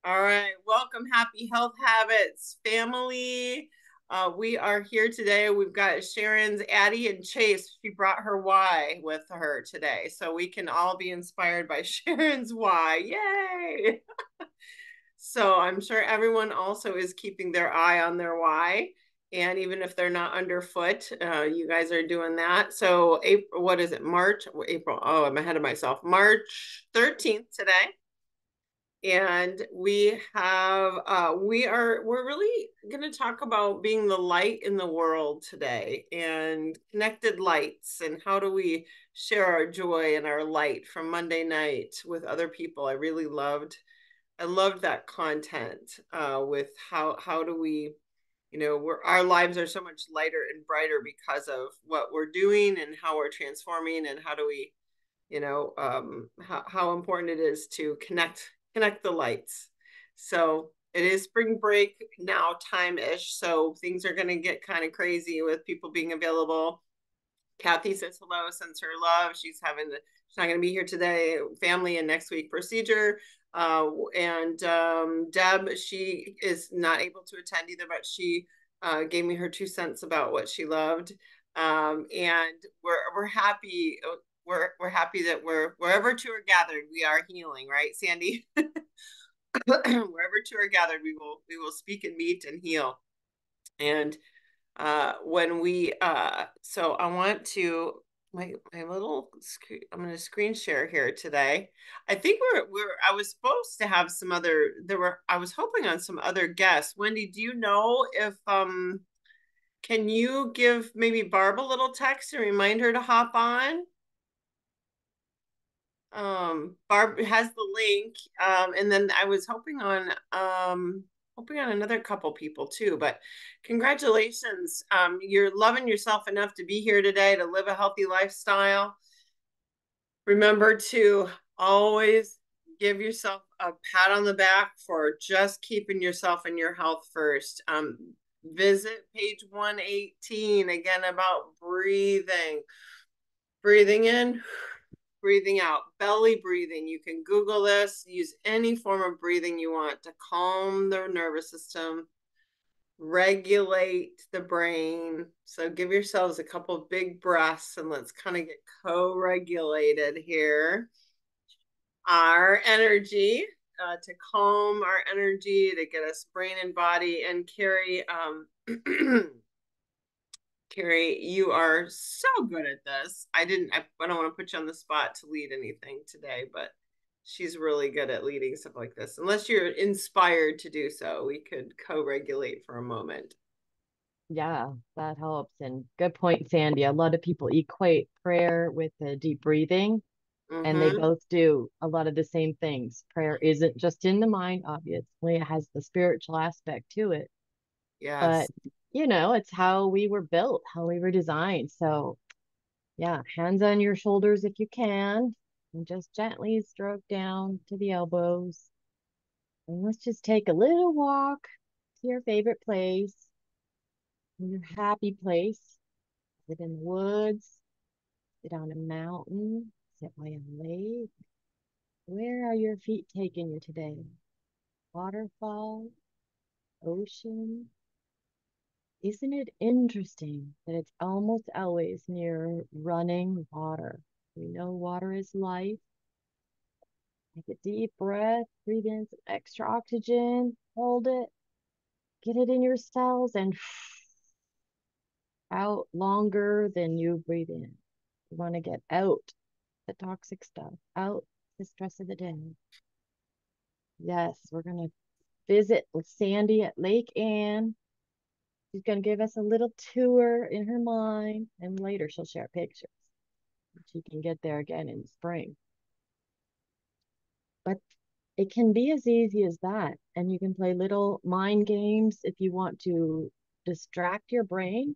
All right, welcome, Happy Health Habits family. We are here today. We've got Sharon's Addie and Chase. She brought her why with her today, so we can all be inspired by Sharon's why. Yay! So I'm sure everyone also is keeping their eye on their why. And even if they're not underfoot, you guys are doing that. So April, what is it? March, April. Oh, I'm ahead of myself. March 13th today, and we're really going to talk about being the light in the world today and connected lights, and how do we share our joy and our light from Monday night with other people. I loved that content, with how do we, our lives are so much lighter and brighter because of what we're doing and how we're transforming, and how do we, how important it is to connect the lights. So it is spring break now time ish, so things are going to get kind of crazy with people being available. Kathy says hello, sends her love. She's not going to be here today. Family and next week procedure. And Deb, she is not able to attend either, but she gave me her 2 cents about what she loved. And we're happy. We're happy that we're wherever two are gathered, we are healing, right, Sandy? Wherever two are gathered, we will speak and meet and heal. And when we so I want to my little screen, I'm going to screen share here today. I think I was supposed to have some other there were I was hoping on some other guests. Wendy, do you know if can you give maybe Barb a little text and remind her to hop on? Barb has the link. And then I was hoping on another couple people too, but congratulations. You're loving yourself enough to be here today to live a healthy lifestyle. Remember to always give yourself a pat on the back for just keeping yourself and your health first. Visit page 118 again about breathing. Breathing in, breathing out, belly breathing. You can Google this, use any form of breathing you want to calm the nervous system, regulate the brain. So give yourselves a couple of big breaths and let's kind of get co regulated here. Our energy, to calm our energy, to get us brain and body. And Carrie, Carrie, you are so good at this. I don't want to put you on the spot to lead anything today, but she's really good at leading stuff like this. Unless you're inspired to do so, we could co-regulate for a moment. Yeah, that helps. And good point, Sandy. A lot of people equate prayer with the deep breathing, and they Mm-hmm. both do a lot of the same things. Prayer isn't just in the mind, obviously, it has the spiritual aspect to it. Yes. But, it's how we were built, how we were designed. So, yeah, hands on your shoulders if you can, and just gently stroke down to the elbows. And let's just take a little walk to your favorite place, your happy place. Sit in the woods, sit on a mountain, sit by a lake. Where are your feet taking you today? Waterfall, ocean? Isn't it interesting that it's almost always near running water? We know water is life. Take a deep breath, breathe in some extra oxygen, hold it, get it in your cells, and out longer than you breathe in. You want to get out the toxic stuff, out the stress of the day. Yes, we're going to visit with Sandy at Lake Anne. She's going to give us a little tour in her mind, and later she'll share pictures. She can get there again in the spring. But it can be as easy as that. And you can play little mind games if you want to distract your brain.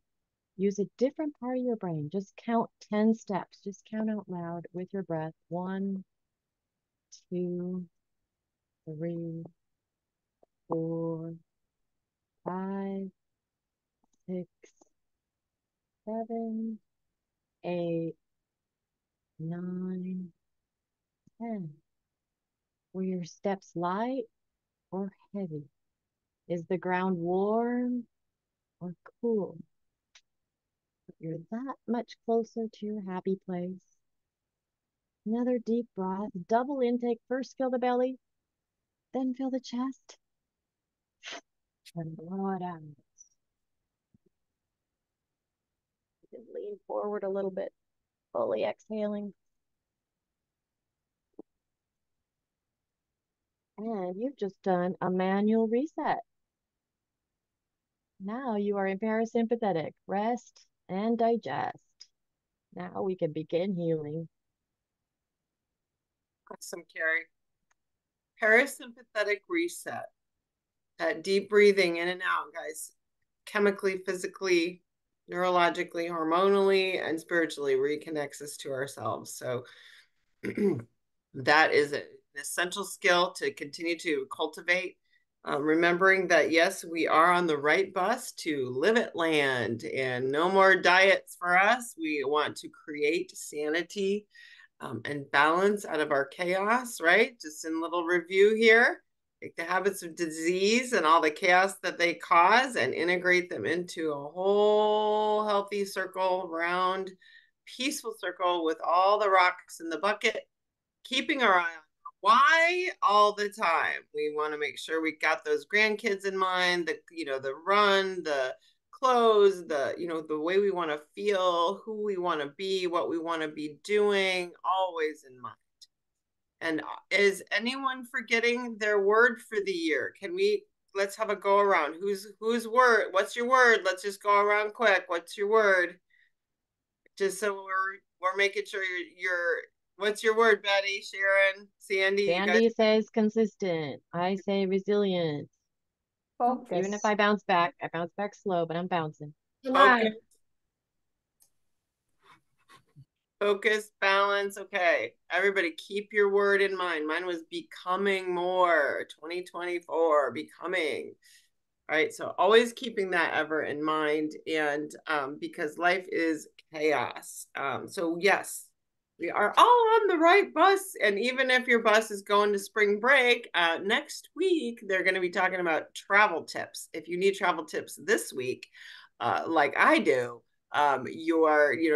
Use a different part of your brain. Just count 10 steps. Just count out loud with your breath. One, two, three, four, five, six, seven, 8, 9, 10. Were your steps light or heavy? Is the ground warm or cool? You're that much closer to your happy place. Another deep breath, double intake. First fill the belly, then fill the chest, and blow it out. Lean forward a little bit, fully exhaling. And you've just done a manual reset. Now you are in parasympathetic. Rest and digest. Now we can begin healing. Awesome, Carrie. Parasympathetic reset. That deep breathing in and out, guys. Chemically, physically, neurologically, hormonally, and spiritually reconnects us to ourselves. So that is an essential skill to continue to cultivate. Remembering that, yes, we are on the right bus to live at land and no more diets for us. We want to create sanity and balance out of our chaos, right? Just in little review here, take the habits of disease and all the chaos that they cause and integrate them into a whole healthy circle, round, peaceful circle with all the rocks in the bucket, keeping our eye on why all the time. We want to make sure we got those grandkids in mind, the run, the clothes, the way we want to feel, who we want to be, what we want to be doing, always in mind. And is anyone forgetting their word for the year? Let's have a go around. Whose word? What's your word? Let's just go around quick. What's your word? Just so we're making sure you're what's your word, Betty, Sharon, Sandy, you guys? Sandy says consistent. I say resilient. Even if Focus. I bounce back slow, but I'm bouncing. Focus, focus, balance. Okay. Everybody keep your word in mind. Mine was becoming more. 2024, becoming. All right. So always keeping that ever in mind. And because life is chaos. So yes, we are all on the right bus. And even if your bus is going to spring break, next week, they're going to be talking about travel tips. If you need travel tips this week, like I do,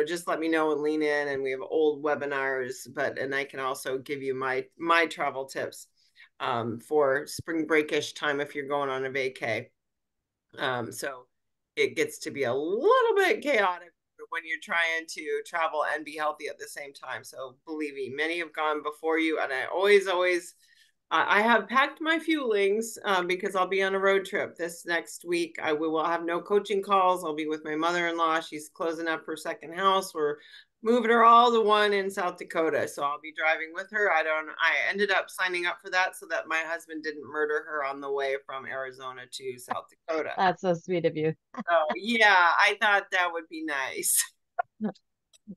just let me know and lean in. And we have old webinars, and I can also give you my travel tips for spring breakish time if you're going on a vacay. So it gets to be a little bit chaotic when you're trying to travel and be healthy at the same time. So believe me, many have gone before you, and I always I have packed my fuelings because I'll be on a road trip this next week. I will have no coaching calls. I'll be with my mother-in-law. She's closing up her second house. We're moving her all to one in South Dakota. So I'll be driving with her. I ended up signing up for that so that my husband didn't murder her on the way from Arizona to South Dakota. That's so sweet of you. So yeah, I thought that would be nice.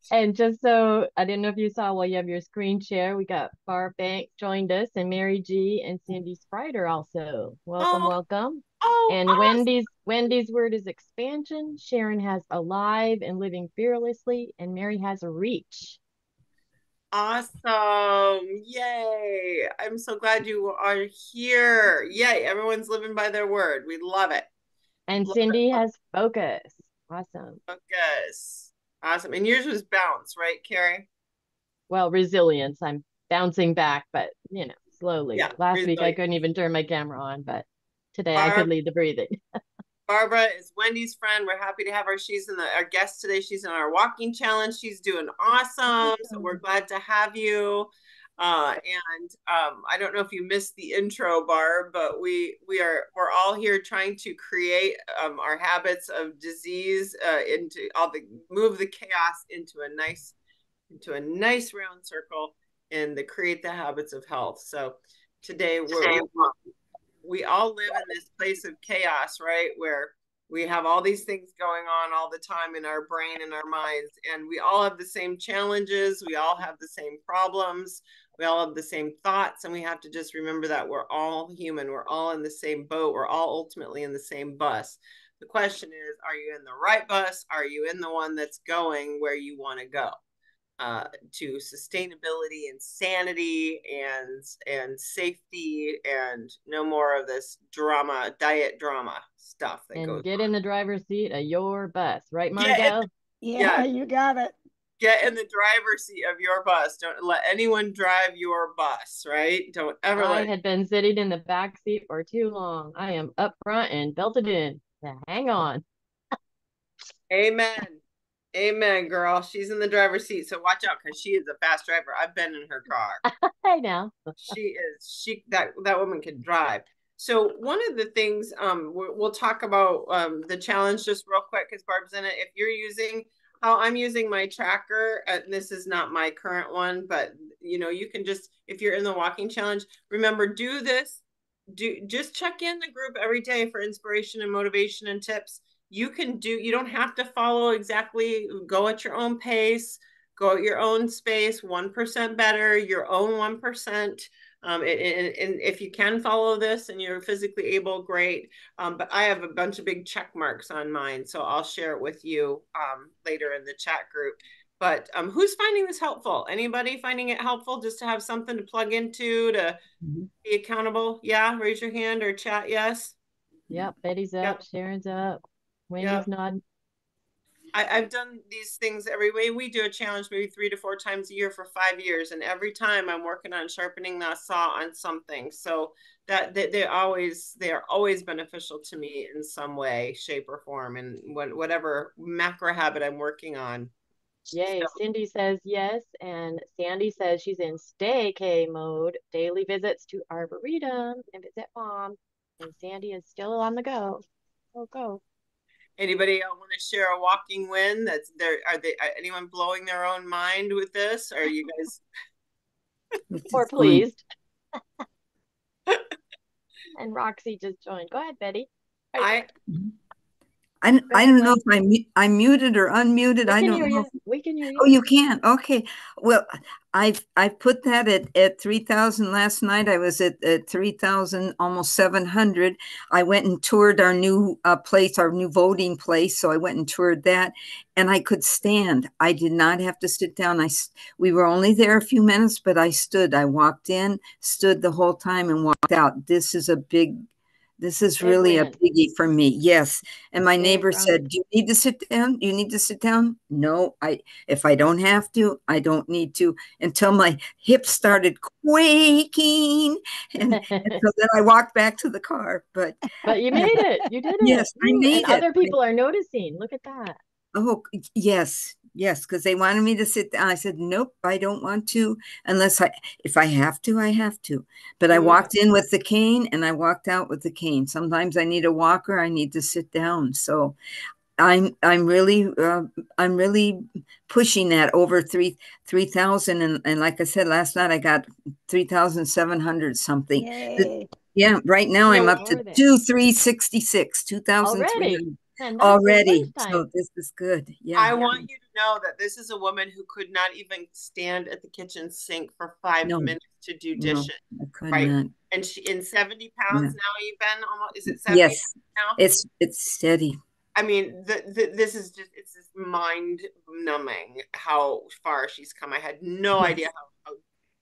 And just so I didn't know if you saw while you have your screen share, we got Barb Bank joined us and Mary G and Cindy Sprider also. Welcome, Oh, welcome. oh, And awesome. Wendy's word is expansion. Sharon has alive and living fearlessly, and Mary has a reach. Awesome. Yay. I'm so glad you are here. Yay. Everyone's living by their word. We love it. And Love Cindy it. has focus. Awesome. Focus. Awesome. And yours was bounce, right, Carrie? Well, resilience. I'm bouncing back, but slowly. Yeah. Last week I Resilient. couldn't even turn my camera on, but today I could Barb, lead the breathing. Barbara is Wendy's friend. We're happy to have her. She's our guest today. She's in our walking challenge. She's doing awesome. So we're Awesome. glad to have you. And I don't know if you missed the intro, Barb, but we're all here trying to create our habits of disease into move the chaos into a nice round circle and create the habits of health. So today we all live in this place of chaos, right? Where we have all these things going on all the time in our brain and our minds, and we all have the same challenges. We all have the same problems. We all have the same thoughts, and we have to just remember that we're all human. We're all in the same boat. We're all ultimately in the same bus. The question is, are you in the right bus? Are you in the one that's going where you want to go? to sustainability and sanity and safety, and no more of this drama, diet drama stuff that And goes get in on. the driver's seat of your bus, right, Get in Margot? yeah, Yeah, you got it. get in the driver's seat of your bus. Don't let anyone drive your bus, right? Don't ever I let. had been sitting in the back seat for too long. I am up front and belted in. Hang on. Amen. Amen, girl. She's in the driver's seat, so watch out because she is a fast driver. I've been in her car. Hey now. That woman can drive. So one of the things we'll talk about the challenge just real quick because Barb's in it. If you're using how I'm using my tracker, and this is not my current one, but you can just, if you're in the walking challenge, remember, do this. Just check in the group every day for inspiration and motivation and tips. You don't have to follow exactly, go at your own pace, go at your own space, 1% better, your own 1%. And if you can follow this and you're physically able, great. But I have a bunch of big check marks on mine, so I'll share it with you later in the chat group. But who's finding this helpful? Anybody finding it helpful just to have something to plug into to be accountable? Yeah, raise your hand or chat yes. Yep, Betty's up, Yep. Sharon's up, Wendy's Yep. nodding. I've done these things every way. We do a challenge maybe 3 to 4 times a year for 5 years, and every time I'm working on sharpening that saw on something. So that they are always beneficial to me in some way, shape, or form, and whatever macro habit I'm working on. Yay. So, Cindy says yes. And Sandy says she's in stay-K mode, daily visits to Arboretum and visit mom. And Sandy is still on the go. Go, go. anybody else want to share a walking win? That's there. Anyone blowing their own mind with this? Are you guys? This Or is going. pleased. And Roxy just joined. Go ahead, Betty. Right I there. Go I ahead, don't know Wen. if I'm muted or unmuted. We I can don't hear know. you. We can hear Oh, you. you can. Okay. Well, I put that at 3,000 last night. I was at 3,000, almost 700. I went and toured our new place, our new voting place. So I went and toured that, and I could stand. I did not have to sit down. We were only there a few minutes, but I stood. I walked in, stood the whole time, and walked out. This is Big really a win. biggie for me. Yes. And my Yay, neighbor Rox. said, "Do you need to sit down? Do you need to sit down?" No, if I don't have to, I don't need to, until my hips started quaking. And so then I walked back to the car. But But you made it. You did it. yes, I Woo. And made it. other people are noticing. Look at that. Oh, yes, yes, because they wanted me to sit down. I said, nope, I don't want to, if I have to, I have to. But I mm, walked in with the cane and I walked out with the cane. Sometimes I need a walker, I need to sit down. So I'm really pushing that over 3,000, and like I said last night, I got 3,700 something. The- The- Yay. yeah, right now I'm You're up to more than 2,366, already. 2,300 And that's the already. first So time. this is good. Yeah. I want you to know that this is a woman who could not even stand at the kitchen sink for five No, minutes to do no, dishes, I could right? not. And she in 70 Yeah. pounds now, even almost, is it 70 Yes, now? it's steady. I mean, this is just mind numbing how far she's come. I had no idea Yes, how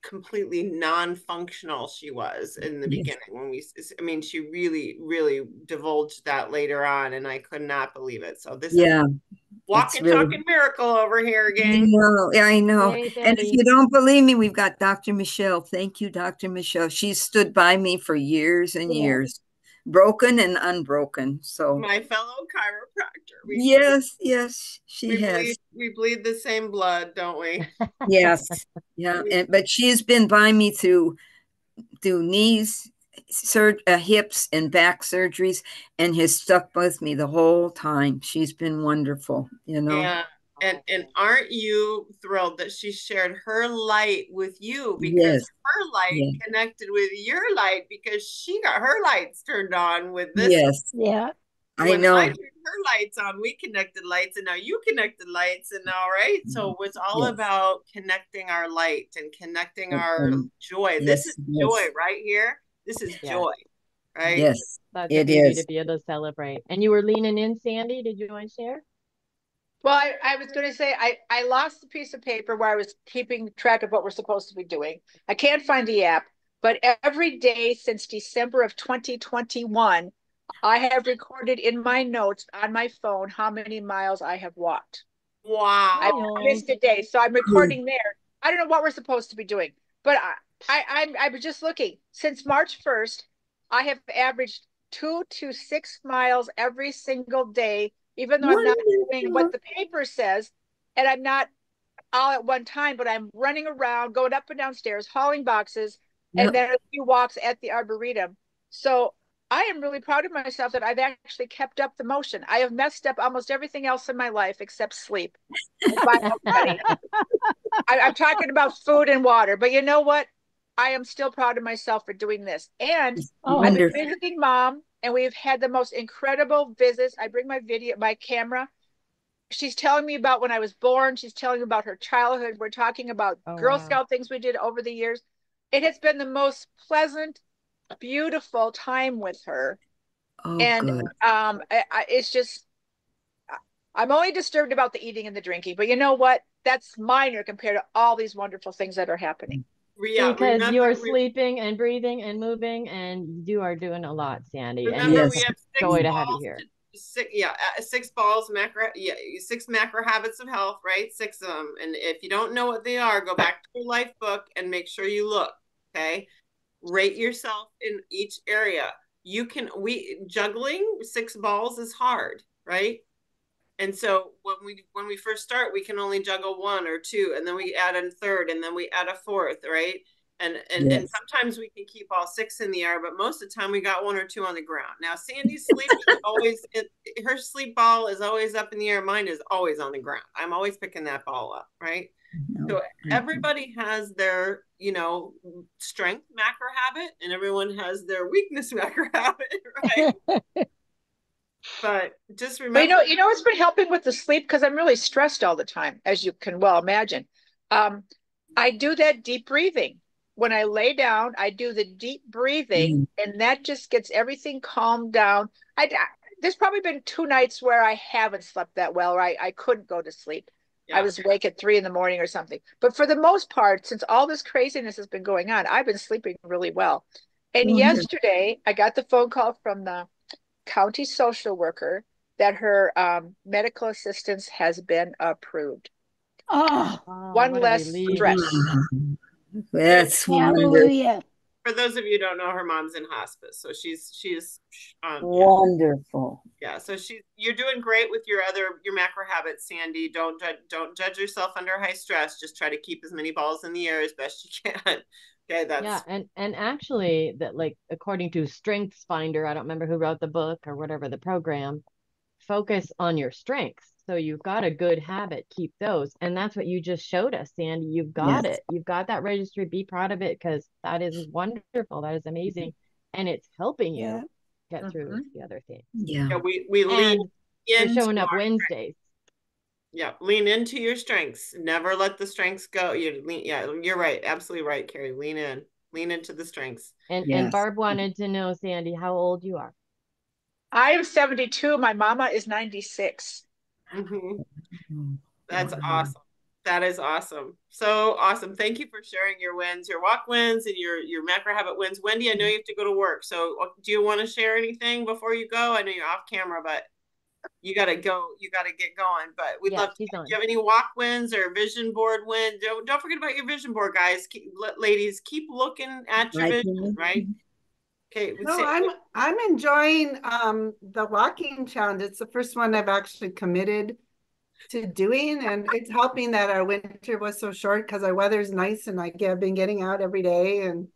completely non-functional she was in the yes. beginning when I mean, she really divulged that later on, and I could not believe it. So this is Yeah, it's walking, really. talking miracle over here, I gang. know, I know. Yay, And if Betty. you don't believe me, we've got Dr. Michelle. Thank you, Dr. Michelle. She's stood by me for years and Yeah. years, broken and unbroken. So, My fellow chiropractor. yes, yes, she has. We bleed the same blood, don't we? Yes, yeah. But she has been by me through knees, hips, and back surgeries, and has stuck with me the whole time. She's been wonderful, you know. And Oh, and aren't you thrilled that she shared her light with you, because Yes, her light yes, connected with your light because she got her lights turned on with this. yes. yeah. I When I know. turned her lights on, we connected lights, and now you connected lights, and now, right? So it's all Yes. about connecting our light and connecting our And joy. This is yes, joy yes, right here. This is Yes. joy, right? yes, Such a it beauty to is. be able to celebrate. And you were leaning in, Sandy. Did you want to share? Well, I was going to say I lost the piece of paper where I was keeping track of what we're supposed to be doing. I can't find the app, but every day since December of 2021, I have recorded in my notes on my phone how many miles I have walked. I Wow. Wild. missed a day, so I'm Good. recording there. I don't know what we're supposed to be doing, but I was just looking. Since March 1st, I have averaged 2 to 6 miles every single day, even though I'm not doing what Wonderful. the paper says, and I'm not all at one time, but I'm running around, going up and downstairs, hauling boxes, and Yep. then a few walks at the Arboretum. So I am really proud of myself that I've actually kept up the motion. I have messed up almost everything else in my life except sleep. If I already, I'm talking about food and water, but you know what? I am still proud of myself for doing this. And Oh, I've been Wonderful. visiting mom, and we've had the most incredible visits. I bring my camera. She's telling me about when I was born. She's telling me about her childhood. We're talking about oh Girl wow. Scout things we did over the years. It has been the most pleasant, beautiful time with her. Oh, And good. it's just, I'm only disturbed about the eating and the drinking, but you know what? That's minor compared to all these wonderful things that are happening. Yeah, Because remember, you're sleeping and breathing and moving, and you are doing a lot, Sandy. And remember it's we Yes. have a six joy to have you balls here. six, yeah, 6 balls macro, yeah, 6 macro habits of health, right? 6 of them. And if you don't know what they are, go back to your life book and make sure you look. Okay, rate yourself in each area. You can, we juggling 6 balls is hard, right? And so when we first start, we can only juggle one or two, and then we add a third, and then we add a fourth, right? And Yes. sometimes we can keep all 6 in the air, but most of the time we got one or two on the ground. Now Sandy's sleep is always her sleep ball is always up in the air. Mine is always on the ground. I'm always picking that ball up, right? No. So everybody has their, strength macro habit, and everyone has their weakness macro habit, right? But just But remember, it's been helping with the sleep because I'm really stressed all the time, as you can well imagine. Um, I do that deep breathing. When I lay down, I do the deep breathing, Mm. and that just gets everything calmed down. There's probably been 2 nights where I haven't slept that well, or I couldn't go to sleep. I yeah. was awake at 3 in the morning or something. But for the most part, since all this craziness has been going on, I've been sleeping really well. And Wonderful. yesterday, I got the phone call from the county social worker that her medical assistance has been approved. Oh, Oh, One what a less relief. stress. Wow. And That's wonderful. hallelujah. for those of you who don't know, her mom's in hospice, so she's yeah, Wonderful. yeah. So you're doing great with your macro habits, Sandy. Don't judge yourself under high stress. Just try to keep as many balls in the air as best you can. Okay, Yeah, that's and actually that, like, according to Strengths Finder, I don't remember who wrote the book or whatever the program, focus on your strengths. So you've got a good habit, keep those. And that's what you just showed us, Sandy. You've got Yes. it. You've got that registry. Be proud of it, because that is wonderful. That is amazing. And it's helping Yeah. you get through Mhm. the other things. Yeah. yeah. We lean And for into showing up our Wednesdays. yeah, lean into your strengths. Never let the strengths go. Yeah, you're right. Absolutely right, Carrie. Lean into the strengths. And Yes. Barb wanted to know, Sandy, how old you are. I am 72. My mama is 96. Mm-hmm. Oh, That's wow. awesome. That is awesome. So awesome. Thank you for sharing your wins, your walk wins, and your macro habit wins. Wendy, I know you have to go to work. So do you want to share anything before you go? I know you're off camera, but you got to go. You got to get going. But we'd Yeah, love to. she's Do on. you have any walk wins or vision board wins? Don't forget about your vision board, guys. Ladies, keep looking at your Like, vision, right? Okay. No, I'm enjoying the walking challenge. It's the first one I've actually committed to doing, and it's helping that our winter was so short because our weather's nice, and I've been getting out every day, and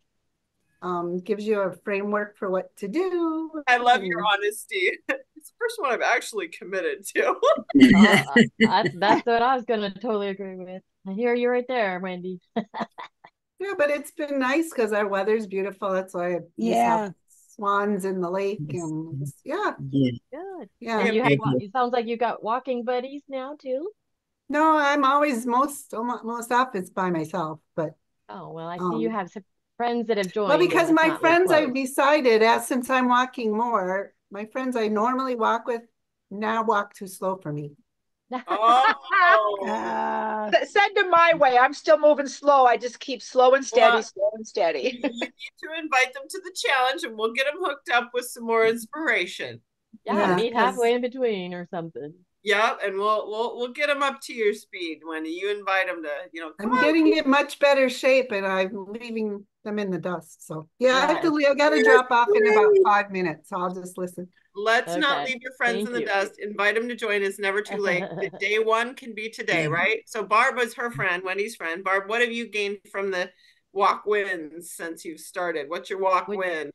gives you a framework for what to do. I love your And honesty. It's the first one I've actually committed to. That's what I was going to totally agree with. I hear you right there, Wendy. yeah, but it's been nice because our weather's beautiful. That's why you saw Yeah. swans in the lake, yes. and yeah, Yes. Good. yeah. And Yeah, you have, Thank you. it sounds like you got walking buddies now too. No, I'm always most off it's by myself, but Oh, well, I see you um have some friends that have well, joined, and because it's my not like friends I've close. decided, as since I'm walking more, my friends I normally walk with now walk too slow for me. Oh, Send them my way. I'm still moving slow. I just keep slow and steady, well, slow and steady. you need to invite them to the challenge, and we'll get them hooked up with some more inspiration. Yeah, Yeah, meet 'cause halfway in between or something. Yep, and we'll get them up to your speed when you invite them to, come I'm on. getting in much better shape and I'm leaving them in the dust. So yeah, I have to Yes. leave. I got to drop off in about 5 minutes. So I'll just listen. Let's not Okay. leave your friends Thank in the you. dust. Invite them to join. It's never too late. Day one can be today, right? So Barb was her friend, Wendy's friend. Barb, what have you gained from the walk wins since you've started? What's your walk Would win?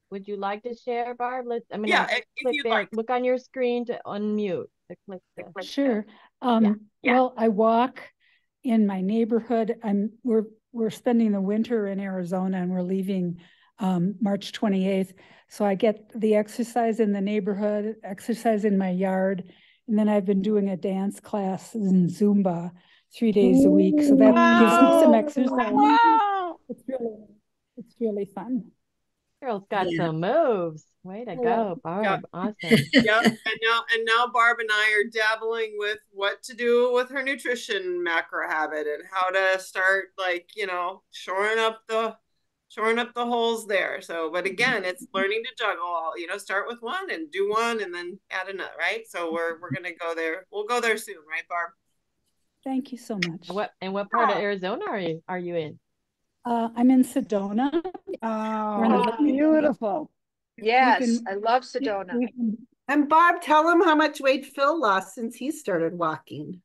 Would you like to share, Barb? I'm Yeah, gonna if click you'd there. like. Look on your screen to unmute. To click the. Sure. Yeah. Well, I walk in my neighborhood. We're spending the winter in Arizona and we're leaving March 28th. So I get the exercise in the neighborhood, exercise in my yard, and then I've been doing a dance class in Zumba 3 days a week. So that gives me some exercise. Wow. It's really fun. Girl's got some moves. Way to Yeah. go, Barb. Yeah. Awesome. Yep. And now Barb and I are dabbling with what to do with her nutrition macro habit and how to start shoring up the holes there. So, but again, it's learning to juggle. Start with one and do one and then add another, right? So we're gonna go there. We'll go there soon, right, Barb? Thank you so much. What part of Arizona are you in? I'm in Sedona. Oh, beautiful. Yes, I love Sedona. and Barb, tell him how much weight Phil lost since he started walking.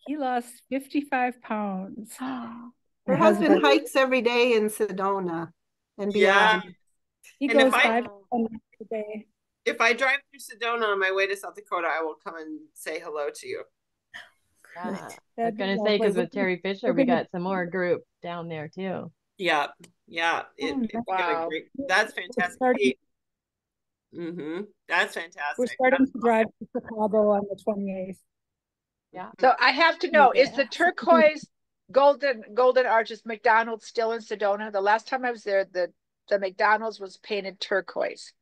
He lost 55 pounds. Her husband hikes every day in Sedona and Yeah. beyond. He And goes 5 kilometers a day. if I drive through Sedona on my way to South Dakota, I will come and say hello to you. Yeah. I was That'd be gonna say because lovely. with Terry Fisher, we got some more group down there too. Yeah, yeah. Wow. That's fantastic. That's We're fantastic. starting to drive to Chicago on the 28th. Yeah. So I have to know, is the turquoise golden arches McDonald's still in Sedona? The last time I was there, the McDonald's was painted turquoise.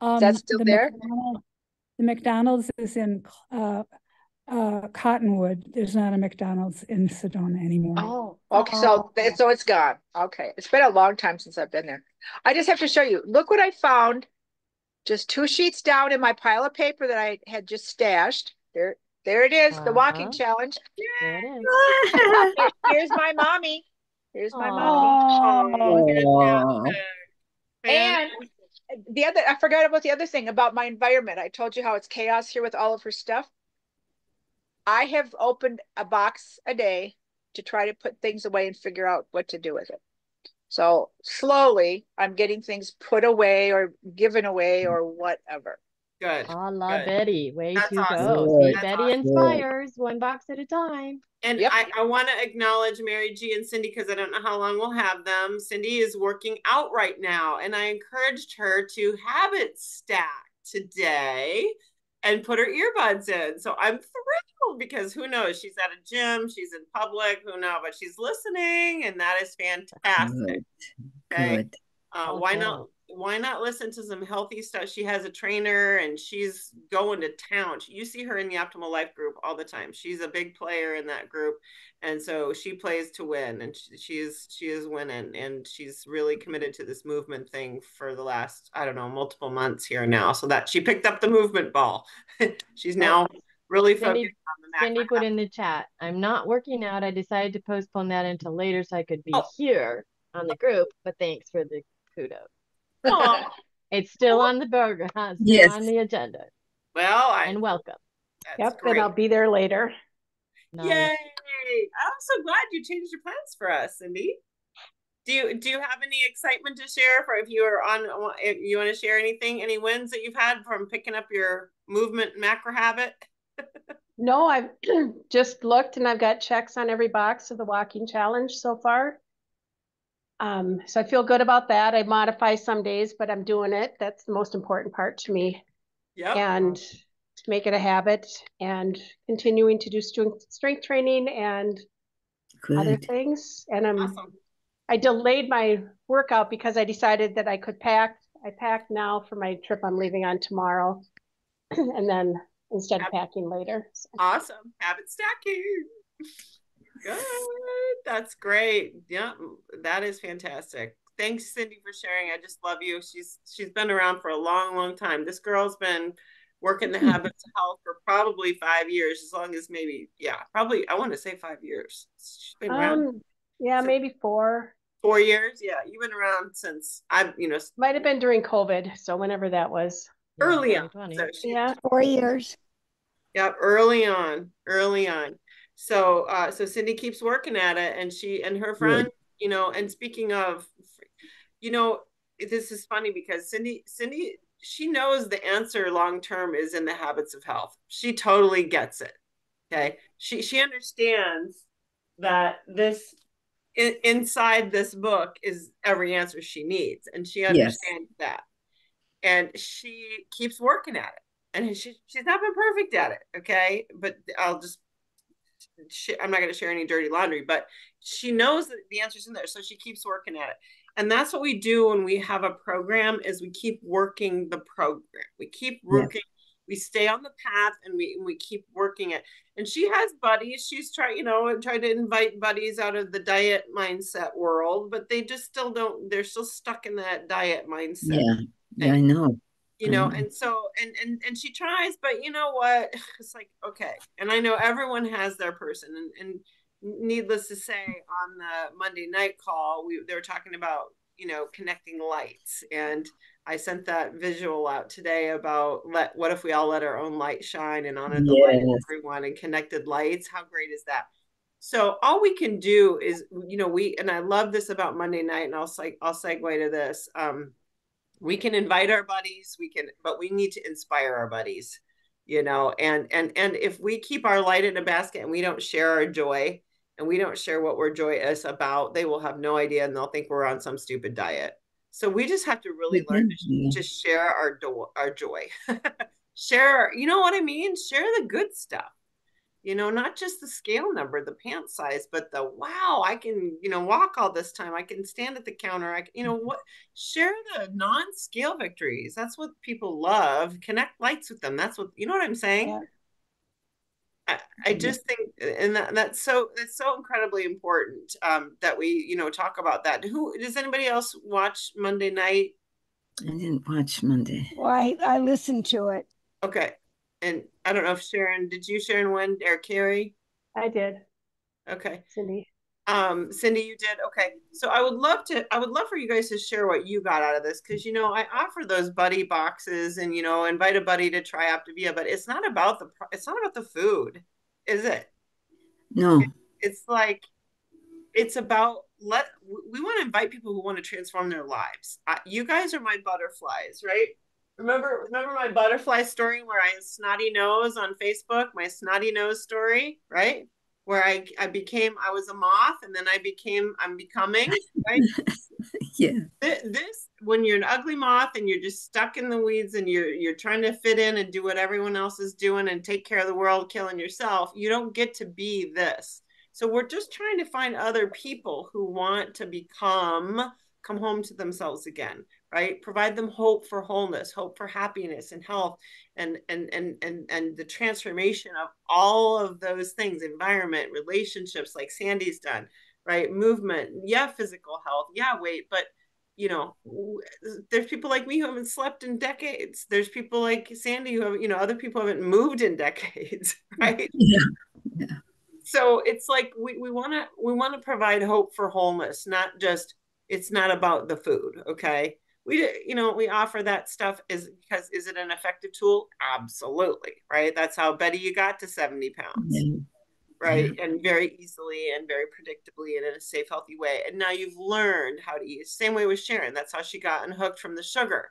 Is that still there? The McDonald's is in Cottonwood. There's not a McDonald's in Sedona anymore. Oh, okay. So it's gone. Okay. It's been a long time since I've been there. I just have to show you. Look what I found. Just 2 sheets down in my pile of paper that I had just stashed. There it is, the walking challenge. There it is. Here's my mommy. Here's my Aw. mommy. Oh, And I forgot about the other thing about my environment. I told you how it's chaos here with all of her stuff. I have opened a box a day to try to put things away and figure out what to do with it. So slowly I'm getting things put away or given away or whatever. good. A la Betty. Way That's to awesome. go. See, That's Betty awesome. inspires one box at a time. And Yep. I want to acknowledge Mary G and Cindy because I don't know how long we'll have them. Cindy is working out right now, and I encouraged her to habit stack today and put her earbuds in. So I'm thrilled because who knows? She's at a gym, she's in public, who knows? But she's listening, and that is fantastic. Okay. Good. Why not listen to some healthy stuff? She has a trainer and she's going to town. You see her in the Optimal Life group all the time. She's a big player in that group. And so she plays to win, and she is winning, and she's really committed to this movement thing for the last, I don't know, multiple months here now. So that she picked up the movement ball. She's now really focused on the macro. Cindy put in the chat, I'm not working out. I decided to postpone that until later so I could be here on the group, but thanks for the kudos. It's still on the burger, huh? Still on the agenda. Well, and welcome. Yep, great. And I'll be there later. Nice. Yay! I'm so glad you changed your plans for us, Cindy. Do you have any excitement to share if you want to share anything, any wins that you've had from picking up your movement macro habit? No, I've just looked and I've got checks on every box of the walking challenge so far. So I feel good about that. I modify some days, but I'm doing it. That's the most important part to me. Yep. And to make it a habit and continuing to do strength training and other things. And awesome. I delayed my workout because I decided that I could pack. I packed now for my trip I'm leaving on tomorrow. And then instead of packing later. So. Awesome. Habit stacking. Good. That's great. Yeah, that is fantastic. Thanks, Cindy, for sharing. I just love you. She's been around for a long, long time. This girl's been working the habits of health for probably 5 years, as long as maybe, yeah, probably I want to say 5 years. She's been around. Yeah, maybe 4. 4 years. Yeah, you've been around since might have been during COVID, so whenever that was. Early on. So yeah, 4 years. Yeah, early on. So Cindy keeps working at it, and she and her friend, and speaking of, this is funny because Cindy, she knows the answer long term is in the habits of health. She totally gets it. Okay. She understands that this inside this book is every answer she needs, and she understands that. And she keeps working at it. And she's not been perfect at it, okay? But I'm not going to share any dirty laundry, but she knows that the answer's in there, so she keeps working at it. And that's what we do when we have a program, is we keep working the program. We keep working, we stay on the path, and we keep working it. And she has buddies. She's tried to invite buddies out of the diet mindset world, but they just still don't, they're still stuck in that diet mindset. Yeah, I know. And so and she tries, but you know what, it's like, okay. And I know everyone has their person, and needless to say, on the Monday night call, they were talking about connecting lights, and I sent that visual out today about what if we all let our own light shine and honor the light of everyone, and connected lights. How great is that? So all we can do is, and I love this about Monday night, and I'll segue to this. We can invite our buddies, but we need to inspire our buddies, and if we keep our light in a basket and we don't share our joy, and we don't share what we're joyous about, they will have no idea, and they'll think we're on some stupid diet. So we just have to really learn to share our joy. Share, you know what I mean? Share the good stuff. Not just the scale number, the pant size, but the, wow, I can, walk all this time. I can stand at the counter. Share the non-scale victories. That's what people love. Connect lights with them. That's what, you know what I'm saying? Yeah. I just think, and that's so incredibly important, that we, talk about that. Does anybody else watch Monday night? I didn't watch Monday. Well, I listened to it. Okay. And I don't know if did you, Sharon, win, or Carrie? I did. Okay. Cindy, you did. Okay. So I would love for you guys to share what you got out of this. Cause I offer those buddy boxes, and, invite a buddy to try Optavia, but it's not about the food, is it? No. It's like, it's about, we want to invite people who want to transform their lives. You guys are my butterflies, right? Remember my butterfly story where I had snotty nose on Facebook, my snotty nose story, right? Where I was a moth, and then I'm becoming, right? Yeah. This, when you're an ugly moth and you're just stuck in the weeds, and you're trying to fit in and do what everyone else is doing and take care of the world, killing yourself, you don't get to be this. So we're just trying to find other people who want to come home to themselves again, right? Provide them hope for wholeness, hope for happiness and health, and the transformation of all of those things: environment, relationships, like Sandy's done, right? Movement, yeah, physical health, yeah, weight, but there's people like me who haven't slept in decades. There's people like Sandy who have, other people haven't moved in decades, right? Yeah. So it's like we want to provide hope for wholeness, not just, it's not about the food, okay? We offer that stuff is it an effective tool? Absolutely, right? That's how, Betty, you got to 70 pounds, right? Yeah. And very easily and very predictably and in a safe, healthy way. And now you've learned how to eat. Same way with Sharon. That's how she got unhooked from the sugar.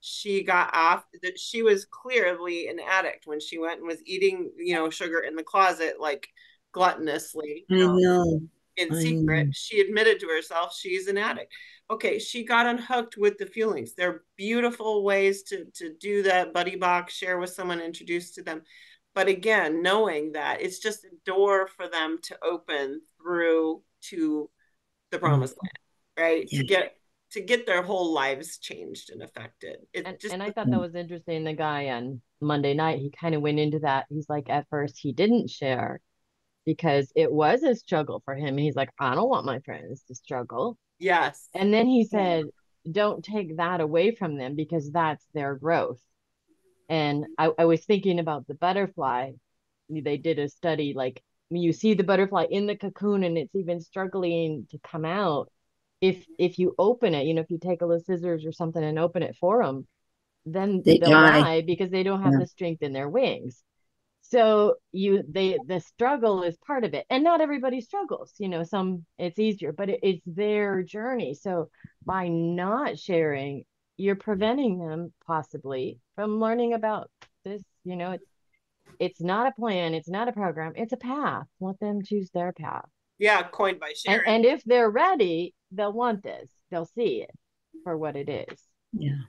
She got off that. She was clearly an addict when she went and was eating, sugar in the closet, like gluttonously, in secret. She admitted to herself she's an addict. Okay, she got unhooked with the feelings. There are beautiful ways to do that. Buddy box, share with someone, introduce to them. But again, knowing that it's just a door for them to open through to the promised land, right? Yeah. to get their whole lives changed and affected. And I thought that was interesting. The guy on Monday night, he kind of went into that. He's like, at first he didn't share because it was a struggle for him. He's like, I don't want my friends to struggle. Yes. And then he said, don't take that away from them because that's their growth. And I was thinking about the butterfly. They did a study, like you see the butterfly in the cocoon and it's even struggling to come out. If you open it, if you take a little scissors or something and open it for them, then they'll die because they don't have the strength in their wings. So the struggle is part of it, and not everybody struggles. Some it's easier, but it's their journey. So by not sharing, you're preventing them possibly from learning about this. It's not a plan, it's not a program, it's a path. Let them choose their path. Yeah, coined by Sharon. And if they're ready, they'll want this. They'll see it for what it is. Yeah.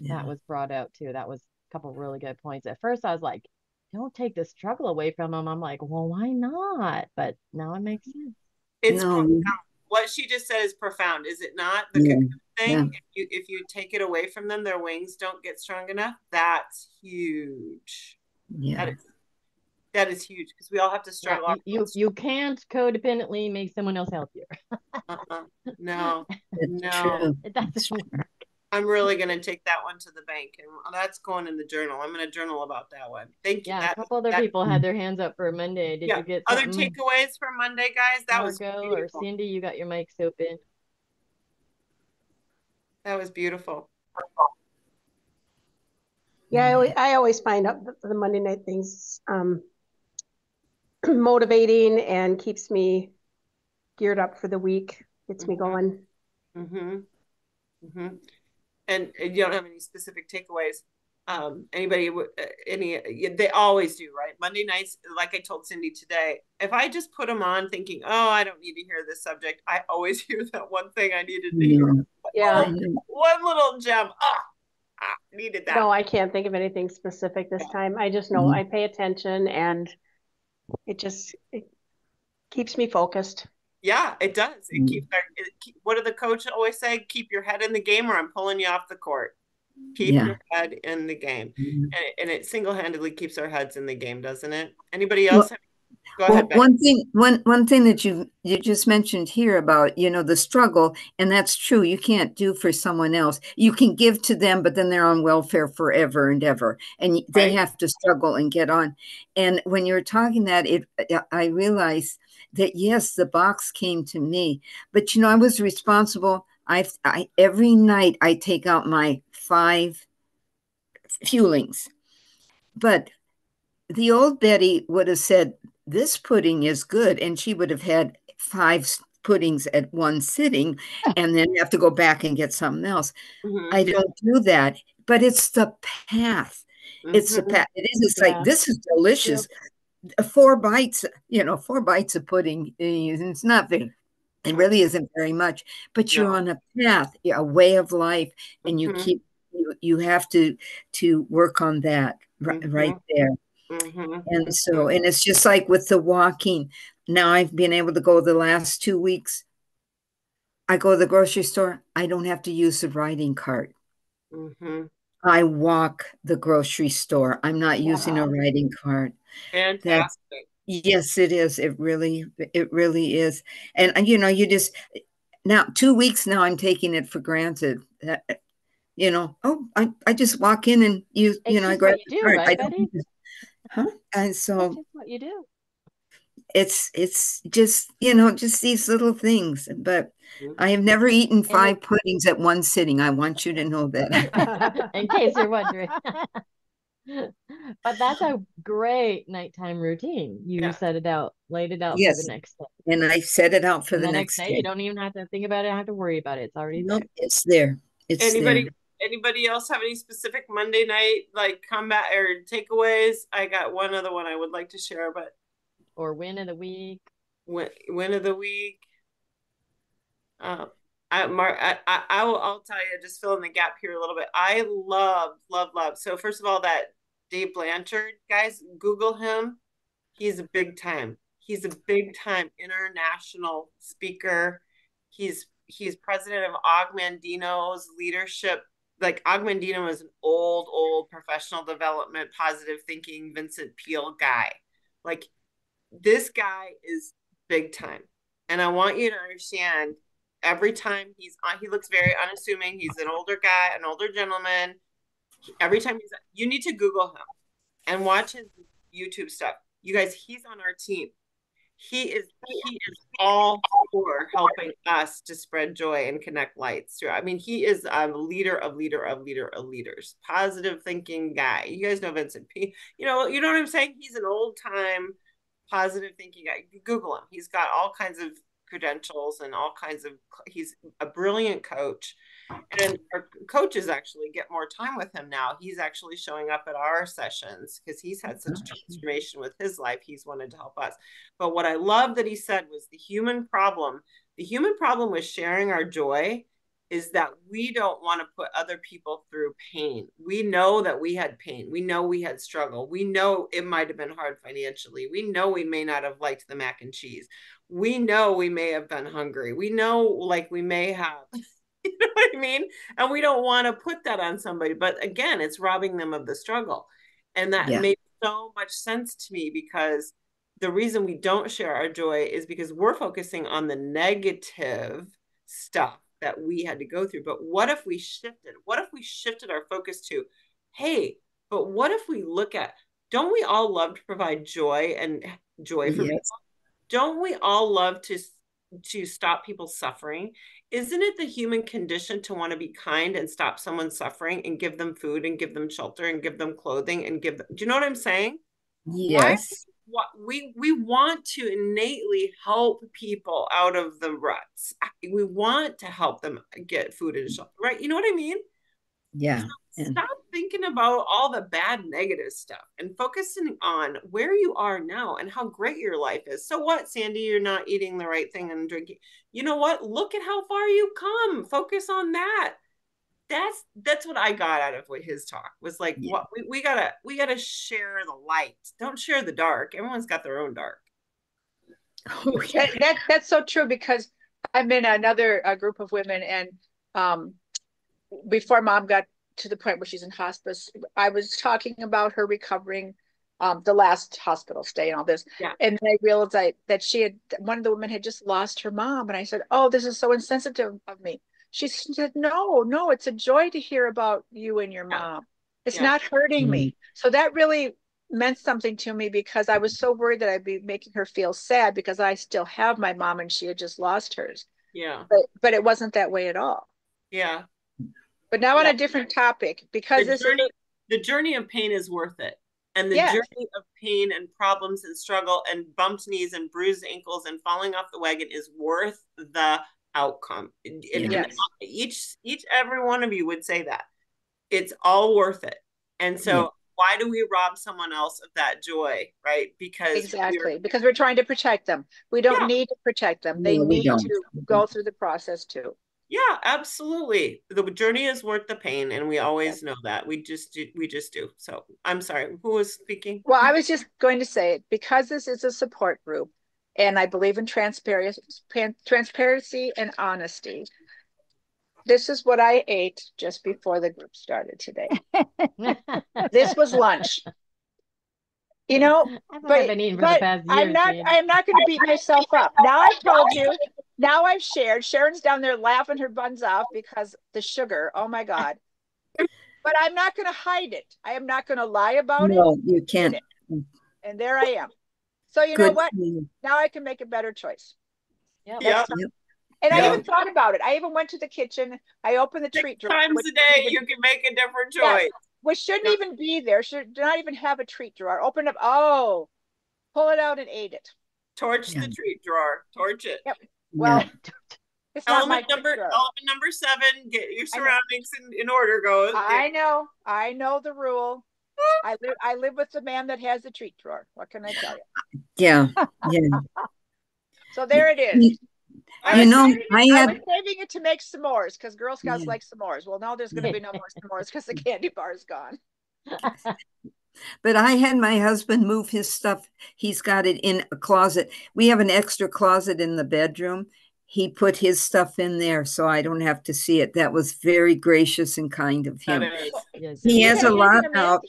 That was brought out too. That was a couple really good points. At first, I was like, don't take the struggle away from them. I'm like, well, why not? But now it makes sense. It's profound. What she just said is profound, is it not? The cocoon thing, if you take it away from them, their wings don't get strong enough. That's huge. Yeah. That is huge because we all have to struggle. Yeah, you can't codependently make someone else healthier. No. It doesn't work. I'm really going to take that one to the bank, and that's going in the journal. I'm going to journal about that one. Thank you. Yeah, a couple other people had their hands up for Monday. Did you get other takeaways for Monday, guys? That was beautiful. Or Cindy, you got your mics open. That was beautiful. Yeah, I always find out the Monday night things motivating and keeps me geared up for the week, gets me going. And you don't have any specific takeaways. Anybody, they always do, right? Monday nights, like I told Cindy today, if I just put them on thinking, oh, I don't need to hear this subject, I always hear that one thing I needed to hear. Yeah. One little gem. Needed that. No, I can't think of anything specific this time. I just know I pay attention and it keeps me focused. Yeah, it does. What did the coach always say? Keep your head in the game or I'm pulling you off the court. Keep your head in the game. And it single-handedly keeps our heads in the game, doesn't it? Anybody else? Go ahead, Becky. One thing that you just mentioned here about, the struggle, and that's true. You can't do for someone else. You can give to them, but then they're on welfare forever and ever. And they have to struggle and get on. And when you were talking that, I realized that, yes, the box came to me. But, I was responsible. Every night I take out my 5 fuelings. But the old Betty would have said, this pudding is good. And she would have had 5 puddings at one sitting and then have to go back and get something else. I don't do that, but it's the path. It's the path. It is. It's like, this is delicious. 4 bites, 4 bites of pudding. It's not very, it really isn't very much, but you're on a path, a way of life. And you have to work on that right there. And so, and it's just like with the walking. Now I've been able to go the last 2 weeks. I go to the grocery store. I don't have to use the riding cart. I walk the grocery store. I'm not using a riding cart. Fantastic. Yes, it is. It really is. And you just now 2 weeks now I'm taking it for granted. I just walk in and I grab the cart. Right, Betty? And so that's just what you do. It's just just these little things. But I have never eaten 5 puddings at one sitting. I want you to know that. In case you're wondering. But that's a great nighttime routine. You laid it out for the next day. And I set it out for the next day. You don't even have to think about it, have to worry about it. It's already there. It's there. Anybody else have any specific Monday night like comeback or takeaways? I got one other one I would like to share, but or win of the week. Win of the week. I'll tell you, just fill in the gap here a little bit. I love. So first of all, that Dave Blanchard, guys, Google him. He's a big time international speaker. He's he's president of Augmandino's leadership. Like Augmandino is an old professional development, positive thinking, Vincent Peale guy. Like this guy is big time. And I want you to understand every time he's on, he looks very unassuming. He's an older guy, an older gentleman. Every time you need to Google him and watch his YouTube stuff. You guys, he's on our team. He is all for helping us to spread joy and connect lights through. I mean, he is a leader of leaders, positive thinking guy. You guys know Vincent P. You know what I'm saying? He's an old time positive thinking guy. Google him. He's got all kinds of credentials and all kinds of, he's a brilliant coach. And our coaches actually get more time with him now. He's actually showing up at our sessions because he's had such transformation with his life. He's wanted to help us. But what I love that he said was the human problem with sharing our joy is that we don't want to put other people through pain. We know that we had pain. We know we had struggle. We know it might have been hard financially. We know we may not have liked the mac and cheese. We know we may have been hungry. We know like we may have, you know what I mean? And we don't want to put that on somebody. But again, it's robbing them of the struggle. And that made so much sense to me because the reason we don't share our joy is because we're focusing on the negative stuff that we had to go through. But what if we shifted? What if we shifted our focus to, hey, but what if we look at, don't we all love to provide joy and joy for people? Don't we all love to stop people suffering? Isn't it the human condition to want to be kind and stop someone suffering and give them food and give them shelter and give them clothing and give them, do you know what I'm saying? Yes. We want to innately help people out of the ruts. We want to help them get food and shelter, right? You know what I mean? Yeah. So stop thinking about all the bad negative stuff and focusing on where you are now and how great your life is. So what, Sandy, you're not eating the right thing and drinking. You know what? Look at how far you've come. Focus on that. That's what I got out of what his talk was like. What we gotta share the light. Don't share the dark. Everyone's got their own dark. Oh, yeah. That's so true because I'm in another group of women, and before Mom got to the point where she's in hospice, I was talking about her recovering the last hospital stay and all this. Yeah. And then I realized that one of the women had just lost her mom, and I said, "Oh, this is so insensitive of me." She said, no, it's a joy to hear about you and your mom. It's not hurting me. So that really meant something to me because I was so worried that I'd be making her feel sad because I still have my mom and she had just lost hers. Yeah. But it wasn't that way at all. Yeah. But now on a different topic, because the journey of pain is worth it. And the journey of pain and problems and struggle and bumped knees and bruised ankles and falling off the wagon is worth the outcome. And every one of you would say that it's all worth it. And so why do we rob someone else of that joy, right? Because we're trying to protect them. We don't need to protect them. They need to go through the process too. Yeah, absolutely. The journey is worth the pain, and we always know that. We just do. So I'm sorry, who was speaking? Well, I was just going to say, because this is a support group, and I believe in transparency and honesty. This is what I ate just before the group started today. This was lunch. You know, but I'm not going to beat myself up. Now I've told you. Now I've shared. Sharon's down there laughing her buns off because the sugar. Oh my God. But I'm not going to hide it. I am not going to lie about it. No, you can't. And there I am. So you know what? Now I can make a better choice. Yeah. And I even thought about it. I even went to the kitchen. I opened the treat drawer. 6 times a day, you can make a different choice. Yes, which shouldn't even be there. Should not even have a treat drawer. Open up. Oh, pull it out and ate it. Torch the treat drawer. Torch it. Yep. Well, it's not element number 7. Get your surroundings in order. I know the rule. I live with the man that has the treat drawer. What can I tell you? Yeah. So there it is. I was saving it to make s'mores because Girl Scouts like s'mores. Well, now there's going to be no more s'mores because the candy bar is gone. But I had my husband move his stuff. He's got it in a closet. We have an extra closet in the bedroom. he put his stuff in there so I don't have to see it. That was very gracious and kind of That him. is. Yeah, He has a lot out.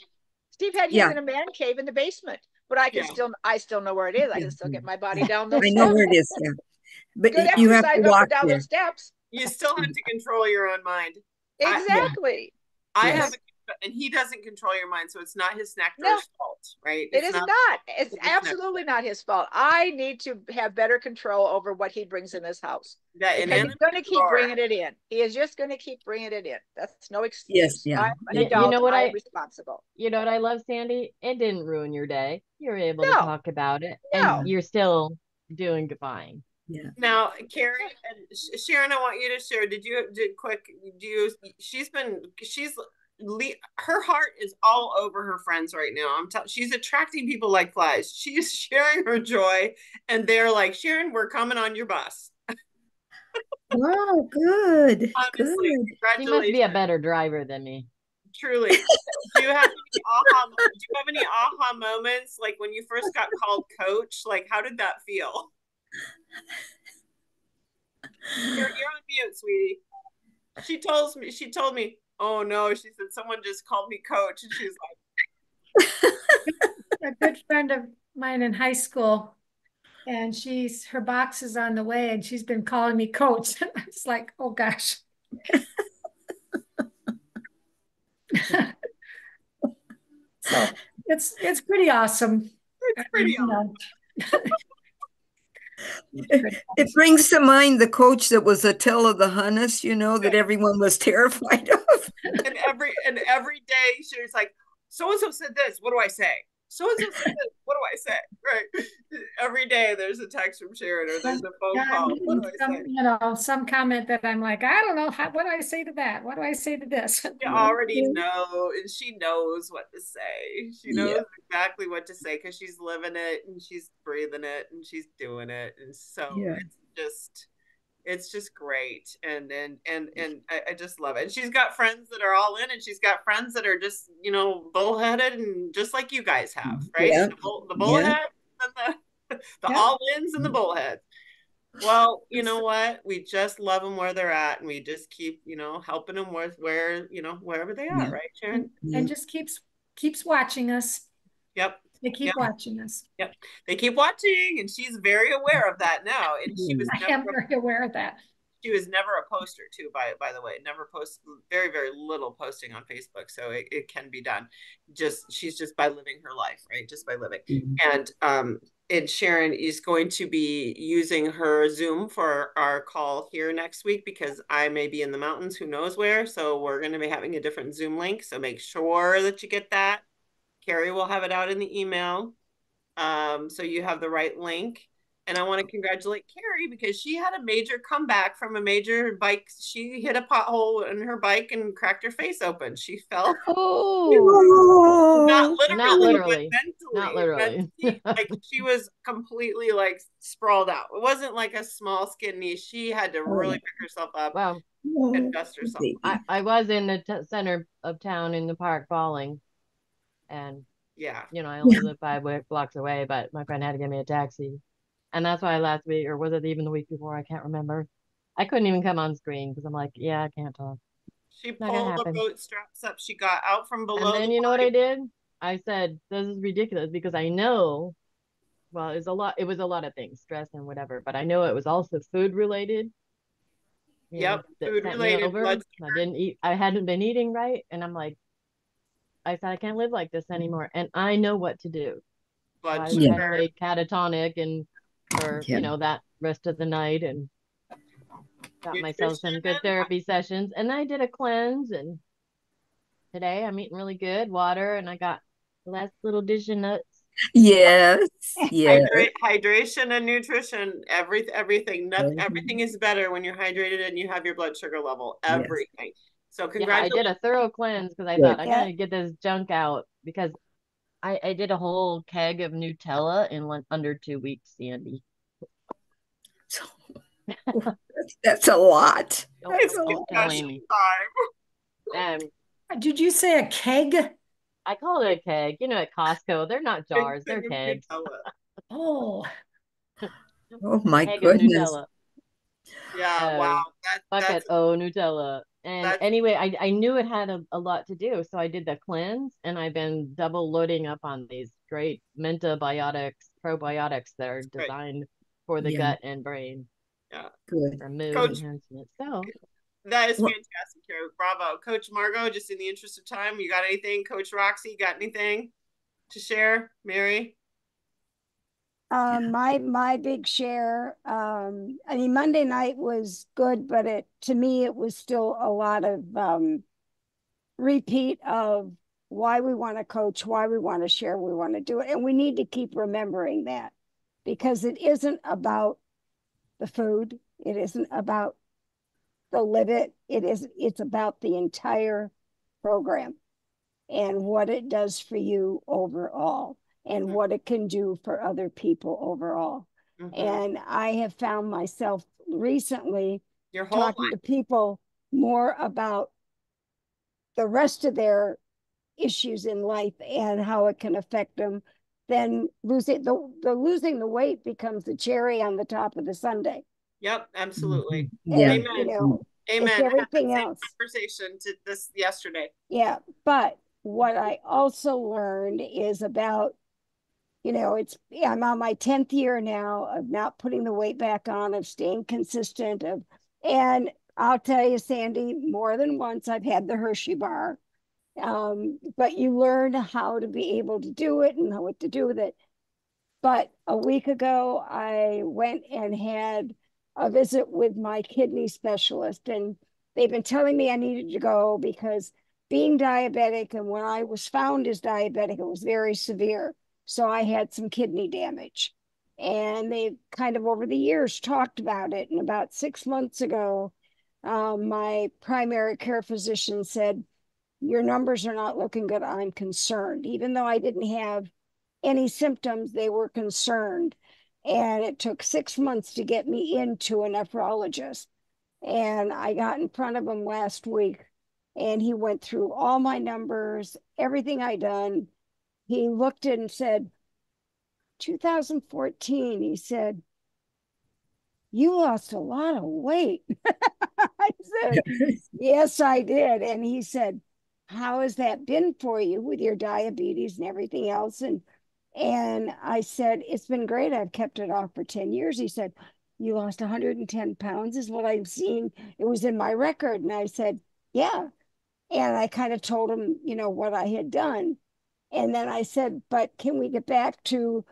Steve had his Yeah. in a man cave in the basement, but I still know where it is. I can still get my body down those I steps. know where it is. Yeah. But Good you have exercise to up walk and down there. those steps. You still have to control your own mind. Exactly. I have, and he doesn't control your mind, so it's not his snack's fault, right? It is not. It's absolutely not his fault. I need to have better control over what he brings in this house. Because he's going to keep bringing it in. He is just going to keep bringing it in. That's no excuse. Yes, yeah. I'm an adult. You know what I'm responsible. You know what I love, Sandy? It didn't ruin your day. You were able to talk about it, and you're still doing fine. Yeah. Now, Carrie and Sharon, I want you to share. Her heart is all over her friends right now. She's attracting people like flies. She is sharing her joy, and they're like, Sharon, we're coming on your bus. Wow, good. Honestly, good. She must be a better driver than me. Truly. Do you have any aha moments, like when you first got called coach? Like, how did that feel? You're on mute, sweetie. She told me, oh no, she said someone just called me coach, and she's like, a good friend of mine in high school, and her box is on the way, and she's been calling me coach. It's like, oh gosh. So it's pretty awesome. It's pretty awesome. It brings to mind the coach that was Attila the Hunnis, that everyone was terrified of. And every day she was like, so-and-so said this, what do I say? So-and-so said this, what do I say? Right. Every day there's a text from Sharon or there's a phone call. What do I say? Some comment that I'm like, I don't know, what do I say to that? What do I say to this? You already know, and she knows what to say. She knows exactly what to say because she's living it and she's breathing it and she's doing it. And so it's just great. And I just love it. And she's got friends that are all in, and she's got friends that are just, bullheaded, and just like you guys have, right? Yeah. The bullheads and the all-ins and the bullheads. Well, you know what? We just love them where they're at, and we just keep, helping them wherever they are, right, Sharon? And just keeps watching us. Yep. They keep watching us. Yep. They keep watching, and she's very aware of that now. And I am very aware of that. She was never a poster too, by the way. Never post, very, very little posting on Facebook. So it can be done. She's just by living her life, right? Just by living. And Sharon is going to be using her Zoom for our call here next week because I may be in the mountains, who knows where. So we're going to be having a different Zoom link. So make sure that you get that. Carrie will have it out in the email. So you have the right link. And I want to congratulate Carrie because she had a major comeback from a major bike. She hit a pothole in her bike and cracked her face open. She fell. Oh, not literally. Not literally. Like she was completely like sprawled out. It wasn't like a small skin knee. She had to really pick herself up and dust herself. I was in the center of town in the park falling. And I only live 5 blocks away, but my friend had to give me a taxi. And that's why last week, or was it even the week before? I can't remember. I couldn't even come on screen because I'm like, I can't talk. She pulled the boat straps up. She got out from below. And then you know what I did? I said, this is ridiculous because I know, well, it was a lot of things, stress and whatever, but I know it was also food related. Food related. I hadn't been eating right. And I'm like, I said, I can't live like this anymore. And I know what to do. I laid catatonic and for, that rest of the night and got myself some good therapy sessions. And I did a cleanse. And today I'm eating really good water. And I got the last little dish of nuts. Yes. Yes. Hydration and nutrition. Everything. Everything is better when you're hydrated and you have your blood sugar level. Everything. Yes. So congratulations. I did a thorough cleanse because I thought I gotta get this junk out because I did a whole keg of Nutella in under 2 weeks, Sandy. That's a lot. It's discussion time. Did you say a keg? I call it a keg. At Costco, they're not jars, they're kegs. Oh. Oh my goodness. Yeah, wow. Bucket o Nutella. And That's anyway, I knew it had a lot to do. So I did the cleanse and I've been double loading up on these great mentabiotics, probiotics that are great. designed for the Yeah, gut and brain Yeah. good. for mood Coach, enhancement. So that is Well, fantastic, Carrie. Bravo. Coach Margot, just in the interest of time, you got anything? Coach Roxy, got anything to share? Mary? My big share, I mean, Monday night was good, but to me it was still a lot of repeat of why we want to coach, why we want to share, we want to do it. And we need to keep remembering that, because it isn't about the food, it isn't about the live it's about the entire program and what it does for you overall and Mm-hmm. what it can do for other people overall. Mm-hmm. And I have found myself recently Your whole talking life. to people more about the rest of their issues in life and how it can affect them, then losing the weight becomes the cherry on the top of the sundae. Yep, absolutely. mhm. Yeah. And Amen. it's Amen. I had the everything same else. conversation to this yesterday. Yeah, but what I also learned is about, I'm on my 10th year now of not putting the weight back on, of staying consistent, and I'll tell you, Sandy, more than once I've had the Hershey bar. But you learn how to be able to do it and what to do with it. But a week ago, I went and had a visit with my kidney specialist, and they've been telling me I needed to go because being diabetic, and when I was found as diabetic, it was very severe. So I had some kidney damage. And they kind of over the years talked about it. And about 6 months ago, my primary care physician said, your numbers are not looking good. I'm concerned. Even though I didn't have any symptoms, they were concerned. And it took 6 months to get me into a nephrologist. And I got in front of him last week and he went through all my numbers, everything I done. He looked and said, 2014, he said, you lost a lot of weight. I said, yes, I did. And he said, how has that been for you with your diabetes and everything else? And I said, it's been great. I've kept it off for 10 years. He said, you lost 110 pounds is what I've seen. It was in my record. And I said, yeah. And I kind of told him, what I had done. And then I said, but can we get back to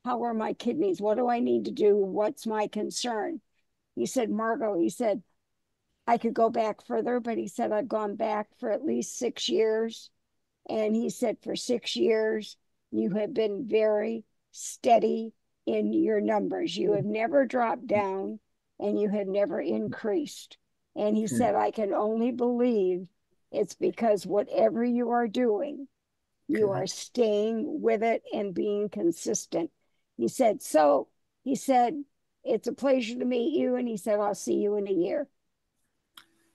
how are my kidneys? What do I need to do? What's my concern? He said, Margot, he said, I could go back further, but he said, I've gone back for at least 6 years. And he said, for 6 years, you have been very steady in your numbers. You have never dropped down and you have never increased. And he said, I can only believe it's because whatever you are doing, you are staying with it and being consistent. He said, it's a pleasure to meet you. And he said, I'll see you in a year.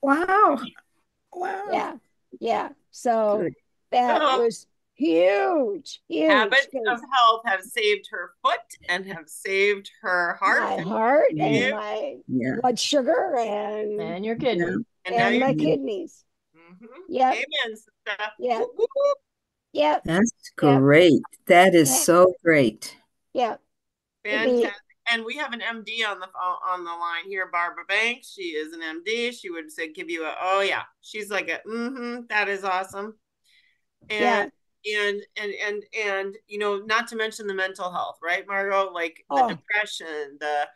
Wow. Wow. Yeah. Yeah. So Good. that So was huge, habits huge. of health have saved her foot and have saved her heart. My heart Yeah. and my Yeah. blood sugar and your kidney. And now and you're my kidneys. mm-hmm. Yep. Amen, sister. Yep. Whoop, whoop, whoop. Yep. That's Yep. great. That is Yeah. so great. Yep. Fantastic. And we have an MD on the line here, Barbara Banks. She is an MD. She would say, give you a, oh yeah. She's like a, that is awesome. And Yeah. and not to mention the mental health, right, Margot? Like the depression, the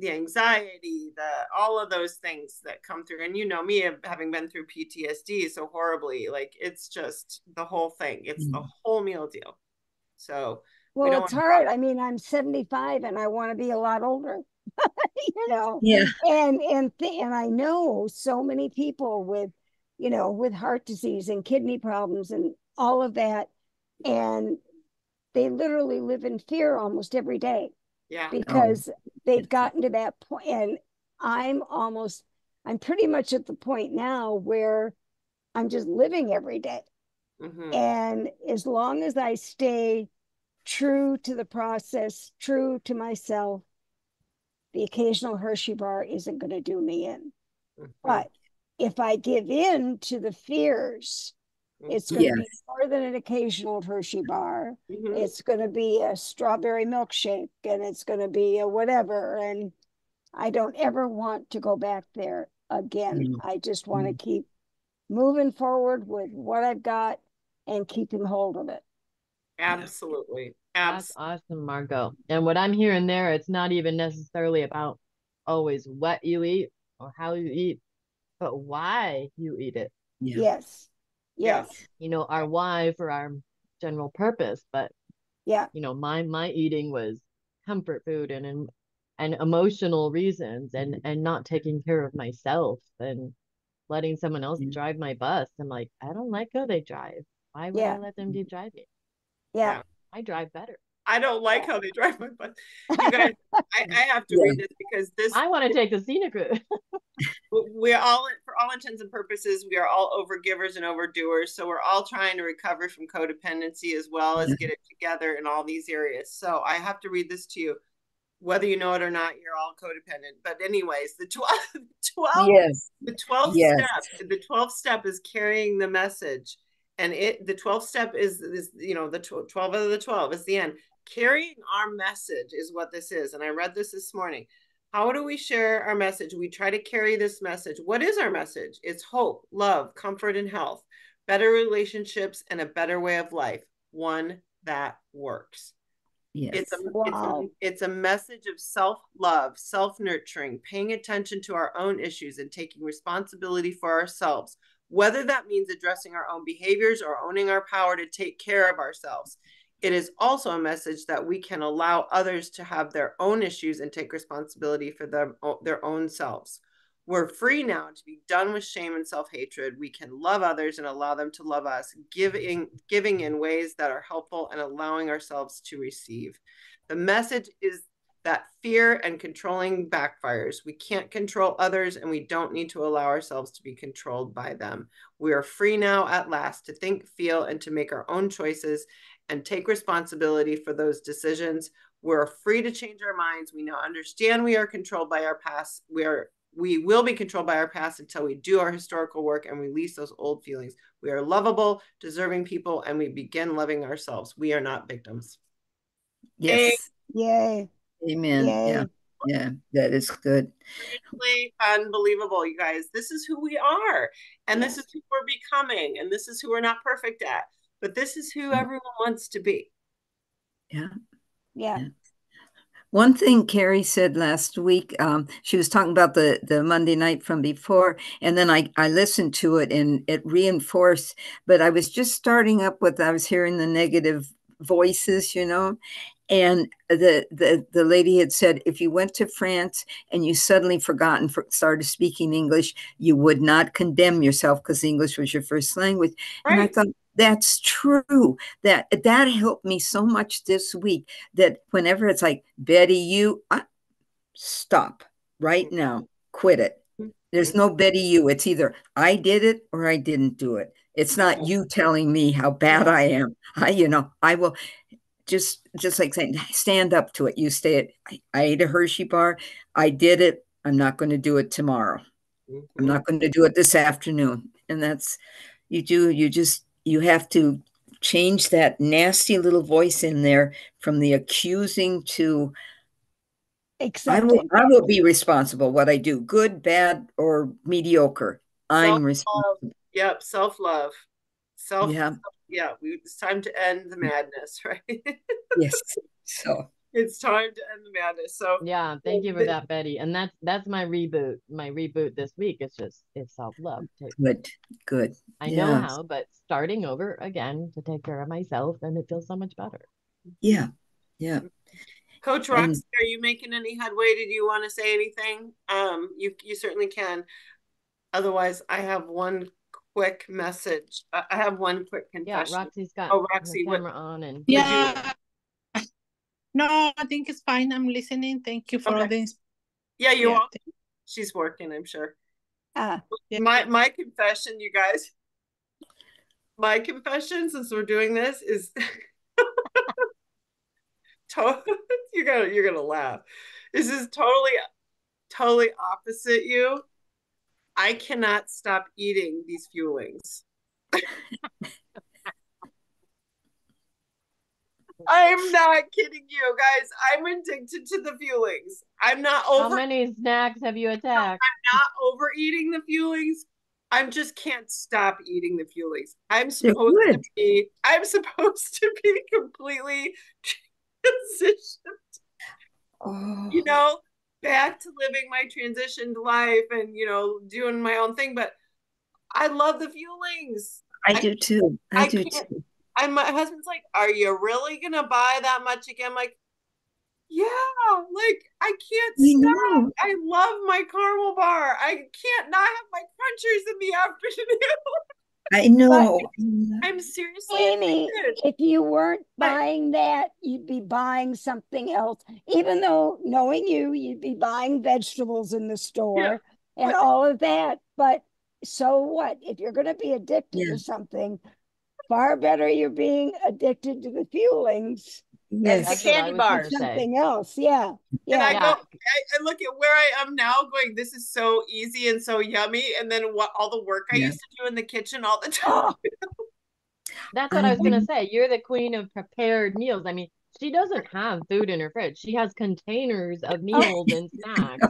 anxiety, all of those things that come through. And me having been through PTSD so horribly, like it's just the whole thing. It's the whole meal deal. So well, it's hard. I mean, I'm 75 and I want to be a lot older. Yeah. And I know so many people with heart disease and kidney problems and all of that, and they literally live in fear almost every day. Yeah. Because they've gotten to that point, and I'm pretty much at the point now where I'm just living every day. Mm-hmm. And as long as I stay true to the process, true to myself, the occasional Hershey bar isn't going to do me in. Mhm. But if I give in to the fears, it's going to be Yes. more than an occasional Hershey bar. Mhm. It's going to be a strawberry milkshake, and it's going to be a whatever. And I don't ever want to go back there again. I just want to keep moving forward with what I've got and keeping hold of it. Absolutely. That's awesome, Margot. And what I'm hearing there, it's not even necessarily about always what you eat or how you eat, but why you eat it. Yeah. Yes. Yes. Yes. You know, our why for our general purpose, but Yeah. you know, my eating was comfort food and emotional reasons and not taking care of myself and letting someone else drive my bus. I'm like, I don't like how they drive. Why would I Yeah. let them do driving? Yeah. I drive better. I don't like how they drive my bus. You guys, I have to read this because this I want to take the scenic route. we're all, for all intents and purposes, we are all overgivers and overdoers. So we're all trying to recover from codependency as well as get it together in all these areas. So I have to read this to you. Whether you know it or not, you're all codependent. But anyways, the 12th step, the 12th step is carrying the message. And the 12th step is you know, the 12 of the 12 is the end. Carrying our message is what this is. And I read this morning. How do we share our message? We try to carry this message. What is our message? It's hope, love, comfort, and health, better relationships, and a better way of life, one that works. Yes. It's a message of self-love, self-nurturing, paying attention to our own issues and taking responsibility for ourselves, whether that means addressing our own behaviors or owning our power to take care of ourselves. It is also a message that we can allow others to have their own issues and take responsibility for their own selves. We're free now to be done with shame and self-hatred. We can love others and allow them to love us, giving in ways that are helpful and allowing ourselves to receive. The message is that fear and controlling backfires. We can't control others, and we don't need to allow ourselves to be controlled by them. We are free now at last to think, feel, and to make our own choices and take responsibility for those decisions. We're free to change our minds. We now understand we are controlled by our past. We will be controlled by our past until we do our historical work and release those old feelings. We are lovable, deserving people, and we begin loving ourselves. We are not victims. Yes. Yay. Amen. Yay. Yeah. Yeah. That is good. Really unbelievable, you guys. This is who we are. And this is who we're becoming. And this is who we're not perfect at. But this is who everyone wants to be. Yeah. Yeah. One thing Carrie said last week, she was talking about the Monday night from before, and then I listened to it and it reinforced, but I was just starting up with, I was hearing the negative voices, you know, and the lady had said, if you went to France and you suddenly started speaking English, you would not condemn yourself because English was your first language. Right. And I thought, that's true. That helped me so much this week, that whenever it's like, Betty, stop right now, quit it. There's no Betty, it's either I did it or I didn't do it. It's not you telling me how bad I am. I will just like saying, stand up to it. You say it. I ate a Hershey bar. I did it. I'm not going to do it tomorrow. I'm not going to do it this afternoon. And that's, you have to change that nasty little voice in there from the accusing to accepting. I will be responsible what I do, good, bad, or mediocre. I'm responsible. Yep, self-love. Yeah. It's time to end the madness, right? Yes. So it's time to end the madness. So yeah, thank you for that, Betty. And that's my reboot. My reboot this week. It's self-love. Good. I know how, but starting over again to take care of myself, and it feels so much better. Yeah. Coach Roxy, are you making any headway? Did you want to say anything? You certainly can. Otherwise, I have one quick message. I have one quick confession. Yeah, Roxy's got Roxy, her camera on, and no, I think it's fine. I'm listening. Thank you for all this. Yeah, you're welcome. She's working, I'm sure. My confession, you guys. My confession, since we're doing this, is you're gonna laugh. This is totally opposite you. I cannot stop eating these fuelings. I'm not kidding you guys. I'm addicted to the fuelings. I'm not How many snacks have you attacked? I'm not overeating the fuelings. I just can't stop eating the fuelings. I'm They're supposed to good. be completely transitioned, Oh, you know, back to living my transitioned life and, you know, doing my own thing. But I love the fuelings. I do too. I do can't. too. And my husband's like, "Are you really gonna buy that much again?" I'm like, yeah, like I can't You stop. know, I love my caramel bar. I can't not have my crunchers in the afternoon. I But know. I'm seriously Amy, addicted. if you weren't But buying that, you'd be buying something else. Even though knowing you, you'd be buying vegetables in the yeah, store and but all of that. But so what? If you're going to be addicted Yeah. to something, far better you're being addicted to the fuelings And the That's Yes. what I candy was than gonna bars. say. something else. Yeah. and I Yeah. go, Yeah, I look at where I am now, going, this is so easy and so yummy. And then what all the work I Yeah. used to do in the kitchen all the time. Oh, that's what I I was gonna say. You're the queen of prepared meals. I mean, she doesn't have food in her fridge. She has containers of oh, meals and snacks.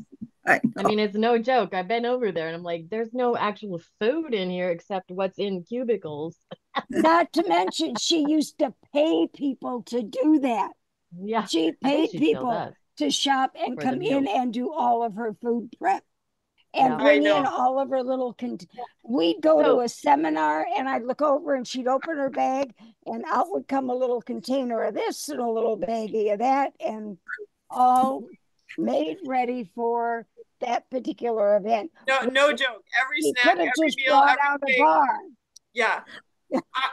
I I know. mean, it's no joke. I've been over there and I'm like, there's no actual food in here except what's in cubicles. not to mention, she used to pay people to do that. Yeah, She I think paid she still people does to shop and for the come in meals. and do all of her food prep and Yeah. I bring in know. all of her little we'd go to So a seminar and I'd look over and she'd open her bag and out would come a little container of this and a little baggie of that and all made ready for that particular event. No joke. Every He snack, could have every just meal, brought out a everything. bar. Yeah.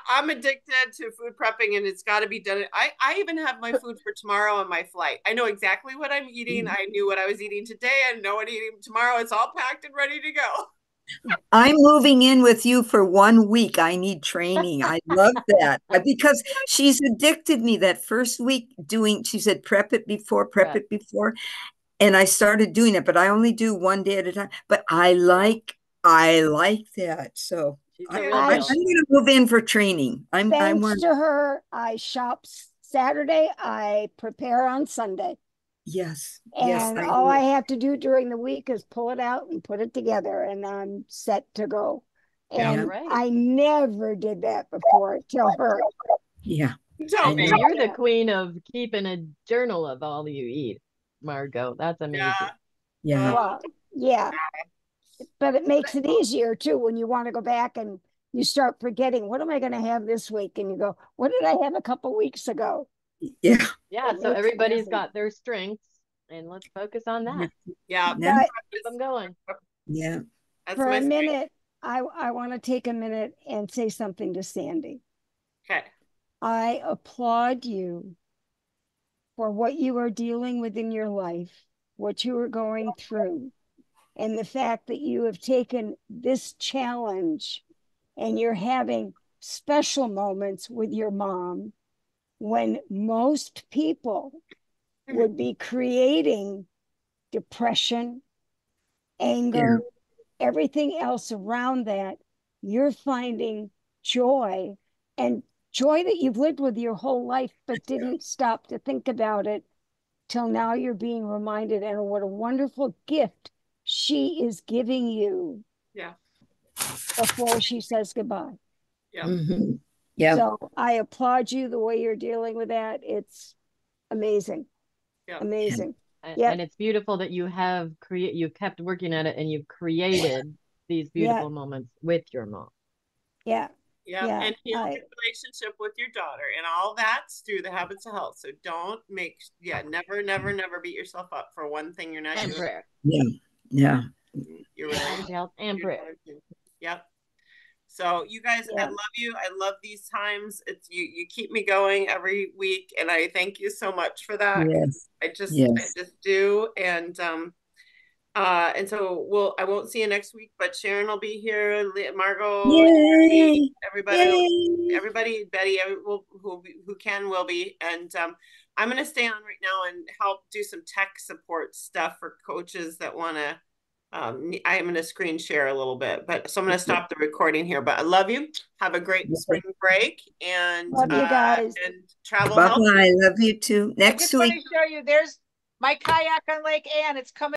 I'm addicted to food prepping and it's got to be done. I even have my food for tomorrow on my flight. I know exactly what I'm eating. I knew what I was eating today. I know what I'm eating tomorrow. It's all packed and ready to go. I'm moving in with you for 1 week. I need training. I love that because she's addicted me that first week doing, she said, prep prep. it before. And I started doing it, but I only do 1 day at a time. But Yeah, I like that. So she's I, the Yeah. real I I'm deal. going to move in for training. I Thanks want, to her, I shop Saturday, I prepare on Sunday. yes, And I all do I it. have to do during the week is pull it out and put it together, and I'm set to go. That's Yeah, And right. I never did that before till her. yeah, I Don't And know. make you're the Yeah. queen of keeping a journal of all you eat, Margot. That's yeah. amazing. Yeah, Well, yeah, but it makes it easier too when you want to go back and you start forgetting, what am I going to have this week? And you go, what did I have a couple weeks ago? yeah, Yeah, It so makes it everybody's easy. got their strengths and let's focus on that. Yeah. yeah, But Keep them going. yeah. That's for my a strength. minute, I want to take a minute and say something to Sandy. Okay. I applaud you for what you are dealing with in your life, what you are going through, and the fact that you have taken this challenge and you're having special moments with your mom when most people would be creating depression, Yeah. anger, everything else around that. You're finding joy and joy that you've lived with your whole life, but didn't stop to think about it till now. You're being reminded, and what a wonderful gift she is giving you Yeah. before she says goodbye. Yeah. Mhm. Yeah, So I applaud you the way you're dealing with that. It's amazing. Yeah. Amazing. And, Yep. and it's beautiful that you've kept working at it and you've created these Yeah. beautiful moments with your mom. Yeah. Yeah. Yeah. And heal your relationship with your daughter and all that's through the habits of health. So don't never beat yourself up for one thing you're not And doing. prayer. yeah, yeah. Your relationship And health and with your prayer. daughter too. Yep. So you guys, I Yeah. love you. I love these times. It's you keep me going every week and I thank you so much for that. Yes, I yes. just do. And so I won't see you next week, but Sharon will be here, Margot, Yay, everybody, yay. Betty, who can will be. And I'm going to stay on right now and help do some tech support stuff for coaches that want to. I'm going to screen share a little bit, but so I'm going to stop the recording here. But I love you. Have a great spring break and Love you guys. and travel Bye healthy. bye. Love you too. I Next just want week. to show you, there's my kayak on Lake Ann. It's coming.